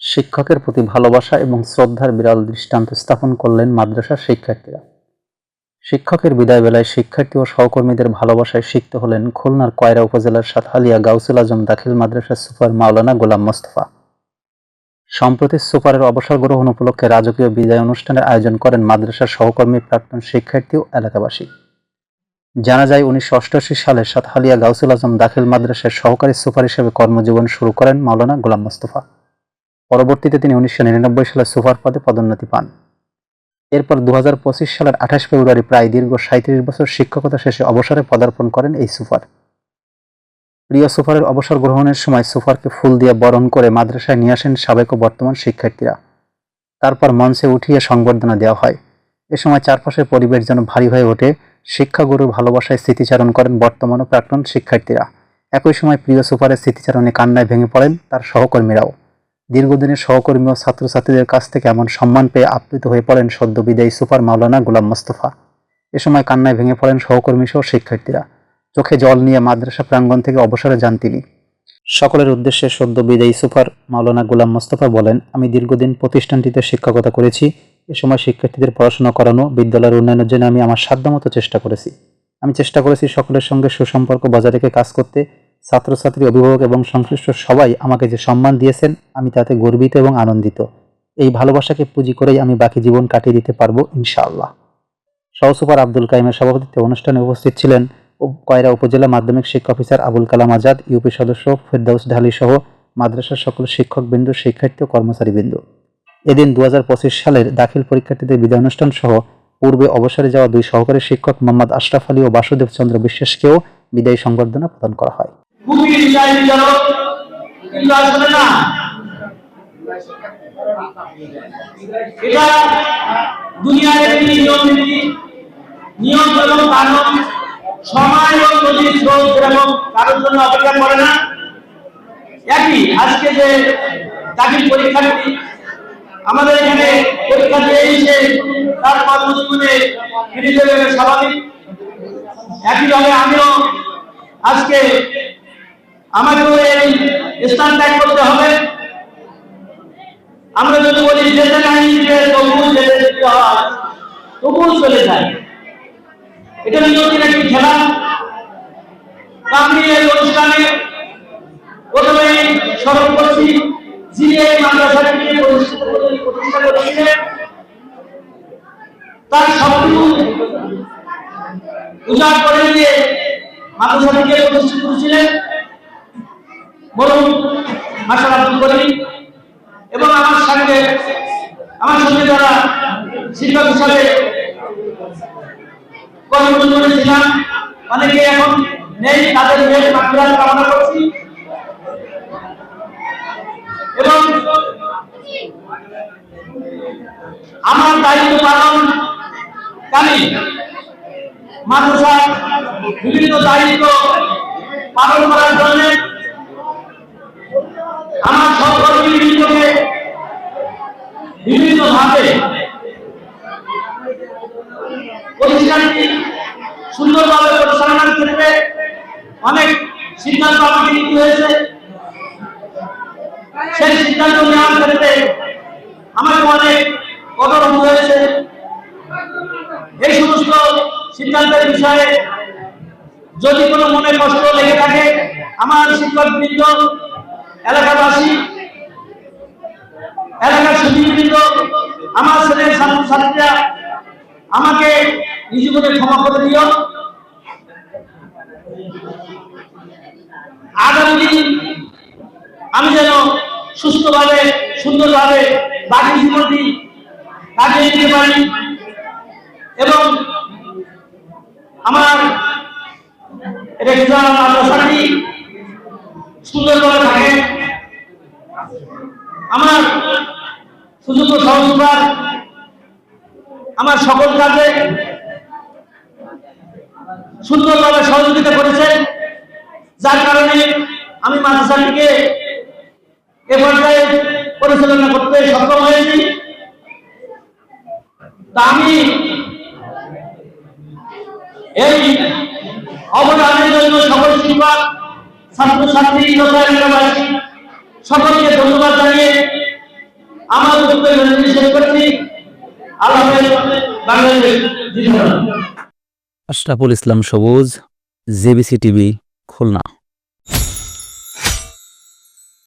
শিক্ষকের প্রতি ভালোবাসা এবং শ্রদ্ধার বিরল দৃষ্টান্ত স্থাপন করলেন মাদ্রাসার শিক্ষার্থীরা। শিক্ষকের বিদায় বেলায় শিক্ষার্থী ও সহকর্মীদের ভালোবাসায় সিক্ত হলেন খুলনার কয়রা উপজেলার সাতহালিয়া গাউসুল আজম দাখিল মাদ্রাসার সুপার মাওলানা গোলাম মোস্তফা। সম্প্রতি সুপারের অবসর গ্রহণ উপলক্ষে রাজকীয় বিদায় অনুষ্ঠানের আয়োজন করেন মাদ্রাসার সহকর্মী, প্রাক্তন শিক্ষার্থী ও এলাকাবাসী। জানা যায়, 1988 সালে সাতহালিয়া গাউসুল আজম দাখিল মাদ্রাসার সহকারী সুপার হিসেবে কর্মজীবন শুরু করেন মাওলানা গোলাম মোস্তফা। পরবর্তীতে তিনি 1999 সালে সুপার পদে পদোন্নতি পান। এরপর 2025 সালের 28 ফেব্রুয়ারি প্রায় দীর্ঘ 37 বছর শিক্ষকতা শেষে অবসরে পদার্পণ করেন এই সুপার। প্রিয় সুপারের অবসর গ্রহণের সময় সুপারকে ফুল দিয়ে বরণ করে মাদ্রাসায় নিয়ে আসেন সাবেক ও বর্তমান শিক্ষার্থীরা। তারপর মঞ্চে উঠিয়ে সংবর্ধনা দেওয়া হয়। এ সময় চারপাশের পরিবেশ যেন ভারী হয়ে ওঠে। শিক্ষাগুরুর ভালোবাসায় স্মৃতিচারণ করেন বর্তমান ও প্রাক্তন শিক্ষার্থীরা। একই সময় প্রিয় সুপারের স্মৃতিচারণে কান্নায় ভেঙে পড়েন তার সহকর্মীরাও। দীর্ঘদিনের সহকর্মী ও ছাত্রছাত্রীদের কাছ থেকে এমন সম্মান পেয়ে আপ্লুত হয়ে পড়েন সদ্য বিদায়ী সুপার মাওলানা গোলাম মোস্তফা। এ সময় কান্নায় ভেঙে পড়েন সহকর্মী সহ শিক্ষার্থীরা। চোখে জল নিয়ে মাদ্রাসা প্রাঙ্গণ থেকে অবসরে যান তিনি। সকলের উদ্দেশ্যে সদ্য বিদায়ী সুপার মাওলানা গোলাম মোস্তফা বলেন, আমি দীর্ঘদিন প্রতিষ্ঠানটিতে শিক্ষকতা করেছি। এ সময় শিক্ষার্থীদের পড়াশোনা করানো, বিদ্যালয়ের উন্নয়নের জন্য আমি আমার সাধ্যমতো চেষ্টা করেছি। আমি চেষ্টা করেছি সকলের সঙ্গে সুসম্পর্ক বজায় রেখে কাজ করতে। ছাত্রছাত্রী, অভিভাবক এবং সংশ্লিষ্ট সবাই আমাকে যে সম্মান দিয়েছেন, আমি তাতে গর্বিত এবং আনন্দিত। এই ভালোবাসাকে পুঁজি করেই আমি বাকি জীবন কাটিয়ে দিতে পারবো ইনশাআল্লাহ। সহসুপার আব্দুল কাইমের সভাপতিত্বে অনুষ্ঠানে উপস্থিত ছিলেন কয়রা উপজেলা মাধ্যমিক শিক্ষা অফিসার আবুল কালাম আজাদ, ইউপি সদস্য ফেরদাউস ঢালী সহ মাদ্রাসার সকল শিক্ষকবৃন্দ, শিক্ষার্থী ও কর্মচারীবৃন্দ। এদিন 2025 সালের দাখিল পরীক্ষার্থীদের বিদায় অনুষ্ঠান সহ পূর্বে অবসরে যাওয়া দুই সহকারী শিক্ষক মোহাম্মদ আশরাফ আলী ও বাসুদেব চন্দ্র বিশ্বাসকেও বিদায়ী সংবর্ধনা প্রদান করা হয়। সময় ও নদীর স্রোত যেরকম কারোর জন্য অপেক্ষা করে না, একই আজকে যে দাখিল পরীক্ষার্থী আমাদের এখানে পরীক্ষা দিয়ে এসে তার কর্মজীবনে ফিরে যাবে স্বাভাবিক, একইভাবে আমিও আজকে আমাকেও এই স্থান ত্যাগ করতে হবে। আমরা যদি বলি যেতে নাই যে তবুও যেতে যেতে হয়, তবুও চলে যায়। এটা নিয়তির একটি খেলা। আমি এই অনুষ্ঠানে প্রথমে স্মরণ করছি যিনি এই মাদ্রাসাটিকে প্রতিষ্ঠা করেছিলেন। তার সবটুকু উজাড় করে দিয়ে মাদ্রাসাটিকে প্রতিষ্ঠিত করেছিলেন বলুন মাশাআল্লাহ আব্দুল করিম, এবং আমার সঙ্গে যারা শিক্ষক হিসাবে কর্মজীবনে ছিলাম, অনেকে এখন নেই, তাদের মাগফিরাত কামনা করছি। এবং আমার দায়িত্ব পালনকারী মাদ্রাসার বিভিন্ন দায়িত্ব পালন করার জন্য আমার সহকর্মীবৃন্দকে বিভিন্নভাবে প্রতিষ্ঠানটি সুন্দরভাবে পরিচালনার ক্ষেত্রে অনেক সিদ্ধান্ত আমাকে নিতে হয়েছে। সেই সিদ্ধান্ত নেওয়ার ক্ষেত্রে আমাকে অনেক কদর হয়েছে। এই সমস্ত সিদ্ধান্তের বিষয়ে যদি কোনো মনে কষ্ট লেগে থাকে, আমার শিক্ষকবৃন্দ, এলাকাবাসী, এলাকার সুধীবৃন্দ, আমার ছেলের ছাত্রছাত্রীরা আমাকে নিজ করে ক্ষমা করে দিও। আগামী দিন আমি যেন সুস্থভাবে, সুন্দরভাবে বাকি জীবনটি কাটিয়ে দিতে পারি এবং আমার মাদ্রাসাটি সুন্দরভাবে থাকে। আমার সুযোগ্য সহযোগিতার আমার সকল কাজে সুন্দরভাবে সহযোগিতা করেছেন, যার কারণে আমি মাদ্রাসাটিকে এ পর্যায়ে পরিচালনা করতে সক্ষম হয়েছি। তা আমি এই অবদানের জন্য সকল শিক্ষক, ছাত্রছাত্রী তথা এলাকাবাসী সকলকে ধন্যবাদ জানিয়ে আমার বক্তব্য শেষ করছি। আল্লাহ হাফেজ। বাংলাদেশ জিন্দাবাদ। আশরাফুল ইসলাম সবুজ, জেবিসি টিভি, খুলনা।